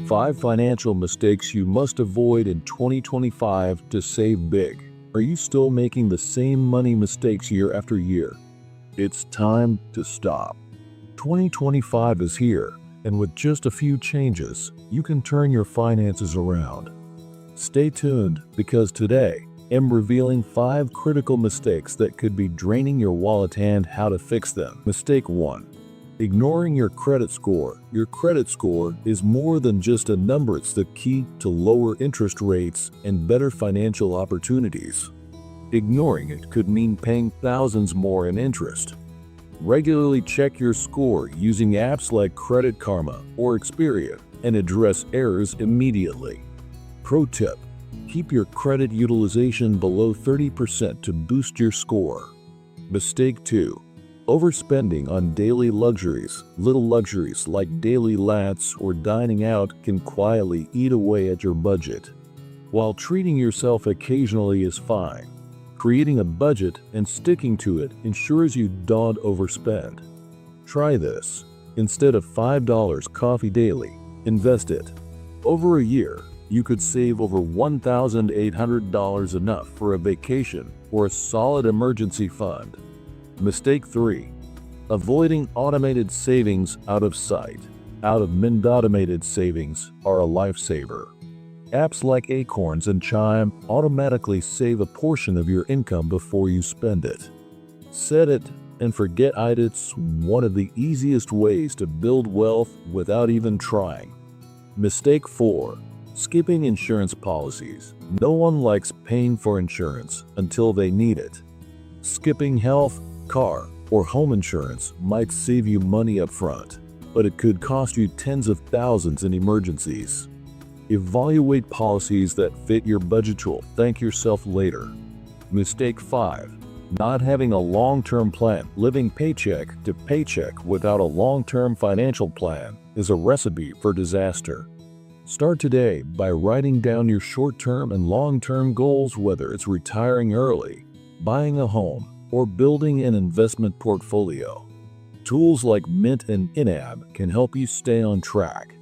5 financial mistakes you must avoid in 2025 to save big. Are you still making the same money mistakes year after year? It's time to stop. 2025 is here, and with just a few changes, you can turn your finances around. Stay tuned, because today, I'm revealing 5 critical mistakes that could be draining your wallet and how to fix them. Mistake 1. Ignoring your credit score. Your credit score is more than just a number. It's the key to lower interest rates and better financial opportunities. Ignoring it could mean paying thousands more in interest. Regularly check your score using apps like Credit Karma or Experian and address errors immediately. Pro tip: keep your credit utilization below 30% to boost your score. Mistake 2. Overspending on daily luxuries. Little luxuries like daily lats or dining out can quietly eat away at your budget. While treating yourself occasionally is fine, creating a budget and sticking to it ensures you don't overspend. Try this. Instead of $5 coffee daily, invest it. Over a year, you could save over $1,800, enough for a vacation or a solid emergency fund. Mistake 3. Avoiding automated savings out of sight. Automated savings are a lifesaver. Apps like Acorns and Chime automatically save a portion of your income before you spend it. Set it and forget it. It's one of the easiest ways to build wealth without even trying. Mistake 4. Skipping insurance policies. No one likes paying for insurance until they need it. Skipping health, car, or home insurance might save you money up front, but it could cost you tens of thousands in emergencies. Evaluate policies that fit your budget. You'll thank yourself later. Mistake 5. Not having a long-term plan. Living paycheck to paycheck without a long-term financial plan is a recipe for disaster. Start today by writing down your short-term and long-term goals, whether it's retiring early, buying a home, or building an investment portfolio. Tools like Mint and Inab can help you stay on track.